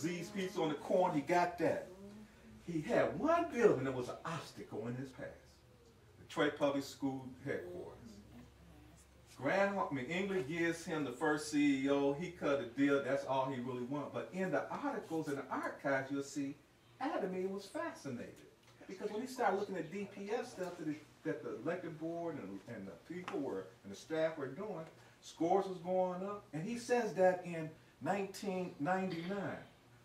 Z's Pizza on the corner, he got that. He had one building that was an obstacle in his path. Detroit Public School headquarters. England gives him the first CEO, he cut a deal, that's all he really wanted. But in the articles in the archives, you'll see Adamy was fascinated. Because when he started looking at DPS stuff that the elected board and the people were, and the staff were doing, scores was going up. And he says that in 1999.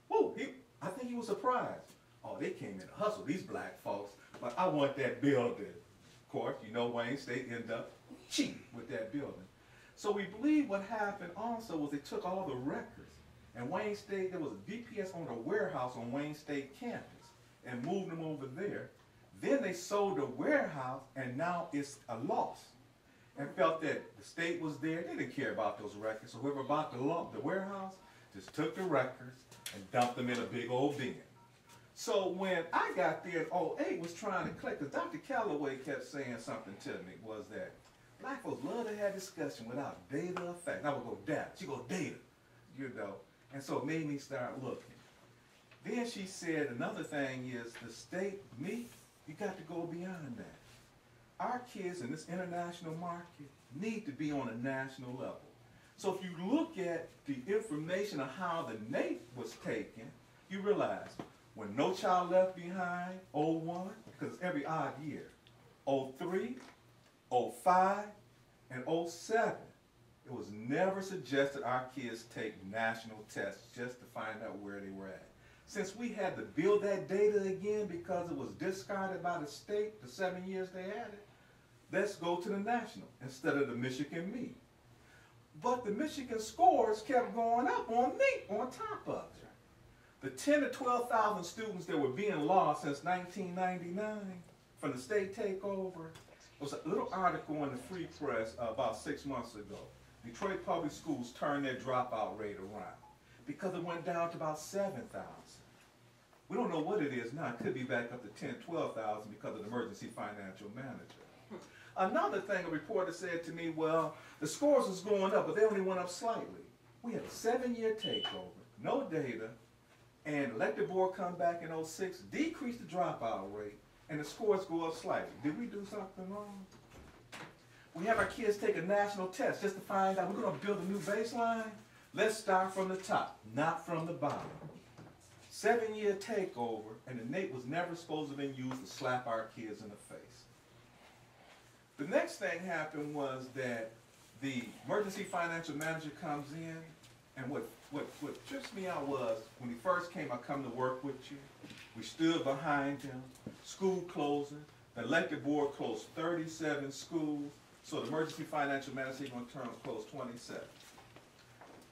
Whoa, I think he was surprised. Oh, they came in to hustle, these black folks, but I want that building. Of course, you know Wayne State ended up cheap with that building. So we believe what happened also was they took all the records, and Wayne State, there was a DPS owned a warehouse on Wayne State campus and moved them over there. Then they sold the warehouse, and now it's a loss. And felt that the state was there, they didn't care about those records. So whoever bought the warehouse just took the records and dumped them in a big old bin. So when I got there in 08 was trying to click, because Dr. Calloway kept saying something to me, was that black folks love to have discussion without data or fact. Now we'll go data, she go data, you know. And so it made me start looking. Then she said another thing is the state, you got to go beyond that. Our kids in this international market need to be on a national level. So if you look at the information of how the NAEP was taken, you realize when No Child Left Behind, 01, because it's every odd year, 03, 05, and 07, it was never suggested our kids take national tests just to find out where they were at. Since we had to build that data again because it was discarded by the state the 7 years they had it, let's go to the national instead of the Michigan meet. But the Michigan scores kept going up on NAEP on top of it. The 10 to 12,000 students that were being lost since 1999 from the state takeover, there was a little article in the Free Press about 6 months ago. Detroit Public Schools turned their dropout rate around because it went down to about 7,000. We don't know what it is now. It could be back up to 10, 12,000 because of the emergency financial manager. Another thing, a reporter said to me, well, the scores was going up, but they only went up slightly. We had a 7-year takeover, no data, and elected board come back in 06, decrease the dropout rate, and the scores go up slightly. Did we do something wrong? We have our kids take a national test just to find out we're going to build a new baseline. Let's start from the top, not from the bottom. 7-year takeover, and the NAEP was never supposed to have been used to slap our kids in the face. The next thing happened was that the emergency financial manager comes in, and what trips me out was, when he first came, I come to work with you. We stood behind him, school closing. The elected board closed 37 schools, so the emergency financial manager is going to turn close 27.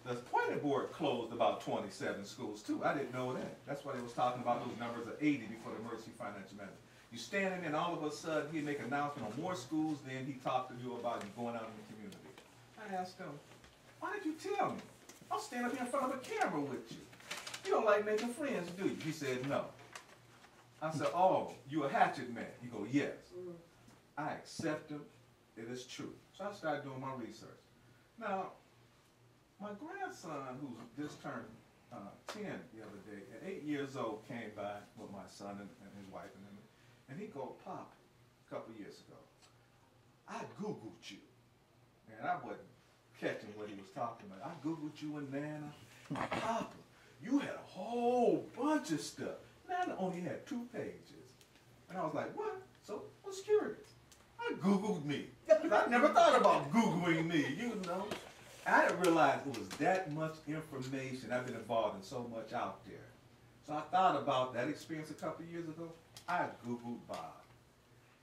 The appointed board closed about 27 schools too. I didn't know that. That's why they was talking about those numbers of 80 before the emergency financial manager. You standing there and all of a sudden he'd make an announcement on more schools than he talked to you about you going out in the community. I asked him, why did you tell me? I'll stand up here in front of a camera with you. You don't like making friends, do you? He said, no. I said, oh, you a hatchet man? He goes, yes. I accept him. It is true. So I started doing my research. Now, my grandson, who just turned 10 the other day, at 8 years old, came by with my son and his wife and he go, Pop, a couple years ago, I Googled you. And I wasn't catching what he was talking about. I Googled you and Nana. Papa, you had a whole bunch of stuff. Nana only had 2 pages. And I was like, what? So I was curious. I Googled me. I never thought about Googling me, you know. I didn't realize it was that much information. I've been involved in so much out there. So I thought about that experience a couple of years ago. I Googled Bob.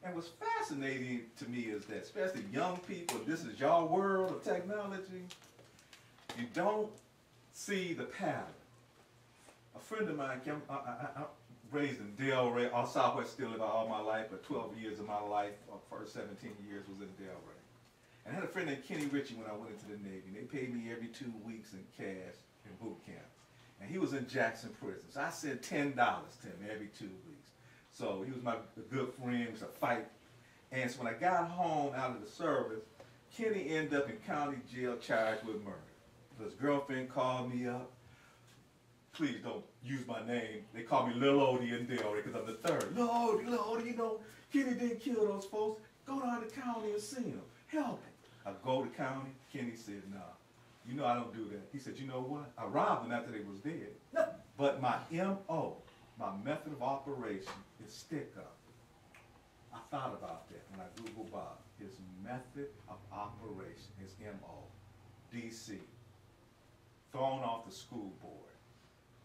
And what's fascinating to me is that, especially young people, this is your world of technology, you don't see the pattern. A friend of mine, I raised in Delray, all Southwest still lived all my life, but 12 years of my life, first 17 years was in Delray. And I had a friend named Kenny Ritchie when I went into the Navy. They paid me every 2 weeks in cash in boot camp. And he was in Jackson prison. So I sent $10 to him every 2 weeks. So he was my good friend, it was a fight. And so when I got home out of the service, Kenny ended up in county jail charged with murder. So his girlfriend called me up. please don't use my name. They call me Lil Odie and Dale because I'm the third. Lil Odie, you know, Kenny didn't kill those folks. Go down to the county and see him. Help him. I go to county. Kenny said, nah, you know I don't do that. He said, you know what? I robbed them after they was dead. No. But my M.O., my method of operation is stick up. I thought about that when I Googled Bob. His method of operation, his M.O., D.C., thrown off the school board,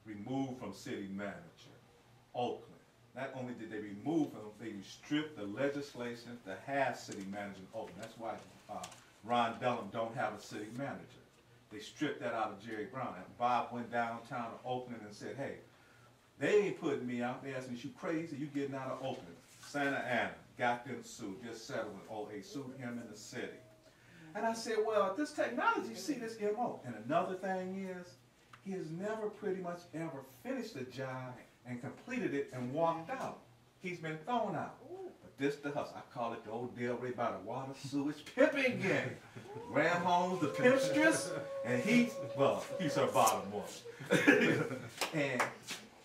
removed from city manager, Oakland. Not only did they remove him, they stripped the legislation to have city manager in Oakland. That's why Ron Dellum don't have a city manager. They stripped that out of Jerry Brown. And Bob went downtown to Oakland and said, hey, they ain't putting me out. They asked me, you crazy? You getting out of Oakland. Santa Ana got them sued, just settled with OA, sued him in the city. And I said, well, this technology, see this MO. And another thing is, he has never pretty much ever finished the job and completed it and walked out. He's been thrown out. But this the hustle. I call it the old Dale Ray by the water sewage pimping gang. Graham Holmes, the pimpstress, and he's her bottom woman. And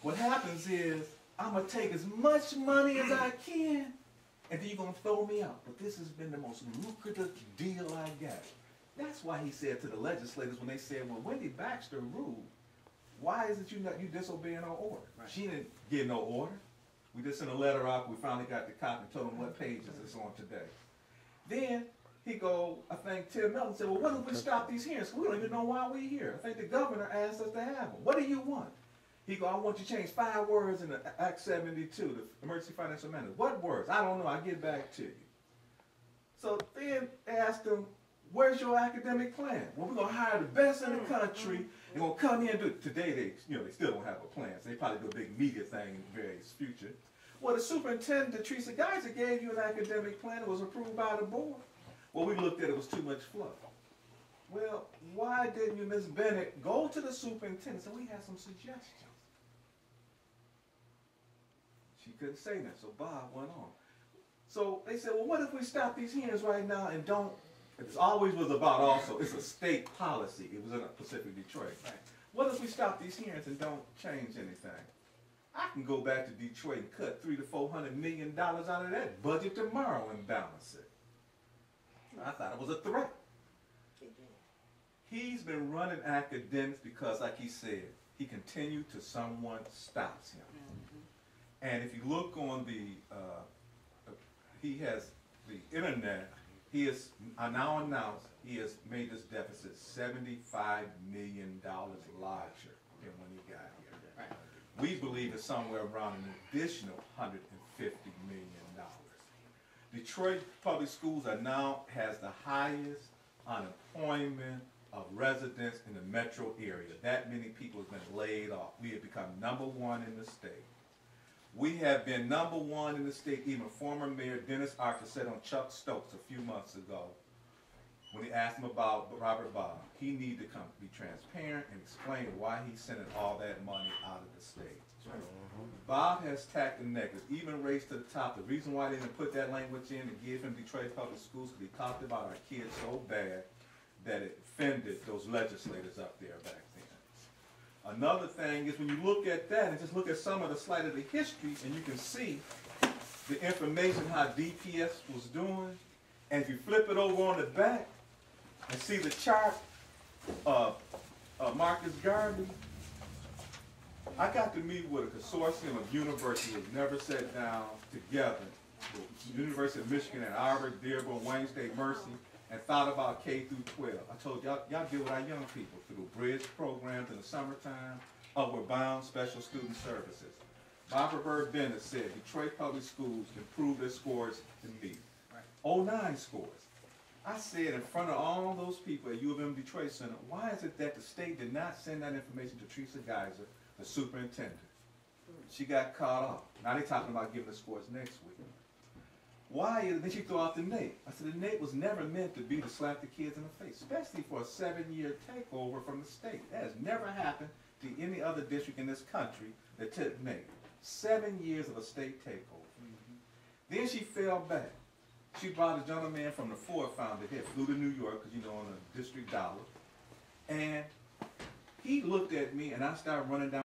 what happens is, I'm going to take as much money as I can, and then you're going to throw me out. But this has been the most lucrative deal I got. That's why he said to the legislators when they said, well, Wendy Baxter ruled, why is it you disobeying our order? Right. She didn't get no order. We just sent a letter out. We finally got the copy and told him what pages it's on today. Then he go, I think Tim Melton said, well, what if we stop these hearings? We don't even know why we're here. I think the governor asked us to have them. What do you want? He go, I want you to change 5 words in the Act 72, the Emergency Financial Management. What words? I don't know. I'll get back to you. So then they asked him, where's your academic plan? Well, we're going to hire the best in the country. They're going to come here and do it. Today, they still don't have a plan. So they probably do a big media thing in the very future. Well, the superintendent, Teresa Geiser, gave you an academic plan that was approved by the board. Well, we looked at it, it was too much fluff. Well, why didn't you, Ms. Bennett, go to the superintendent? So we had some suggestions. She couldn't say that, so Bob went on. So they said, well, what if we stop these hearings right now and don't, it always was about also, it's a state policy. It was in Pacific Detroit. Right? What if we stop these hearings and don't change anything? I can go back to Detroit and cut $300 to $400 million out of that budget tomorrow and balance it. I thought it was a threat. He's been running academics because, like he said, he continued till someone stops him. And if you look on he has the internet, he has now announced he has made this deficit $75 million larger than when he got here. Right. We believe it's somewhere around an additional $150 million. Detroit public schools has the highest unemployment of residents in the metro area. That many people have been laid off. We have become #1 in the state. We have been #1 in the state. Even former Mayor Dennis Archer said on Chuck Stokes a few months ago, when he asked him about Robert Bob, he needed to come be transparent and explain why he's sending all that money out of the state. Bob has tacked the negatives, even raised to the top. The reason why they didn't put that language in and give him Detroit public schools because he talked about our kids so bad that it offended those legislators up there back then. Another thing is when you look at that and just look at some of the slight of the history, and you can see the information how DPS was doing, and if you flip it over on the back and see the chart of Marcus Garvey, I got to meet with a consortium of universities that never sat down together, the University of Michigan, Ann Arbor, Dearborn, Wayne State, Mercy, and thought about K through 12. I told y'all deal with our young people through bridge programs in the summertime, Upward Bound Special Student Services. Barbara Bird Bennett said Detroit public schools improved their scores to meet. Right. 09 scores. I said in front of all those people at U of M Detroit Center, why is it that the state did not send that information to Teresa Geiser, the superintendent? She got caught off. Now they're talking about giving the scores next week. Why? Then she threw out the NAEP. I said the NAEP was never meant to be to slap the kids in the face, especially for a 7-year takeover from the state. That has never happened to any other district in this country that took NAEP. 7 years of a state takeover. Then she fell back. She brought a gentleman from the Ford founder here, flew to New York, because you know, on a district dollar. And he looked at me, and I started running down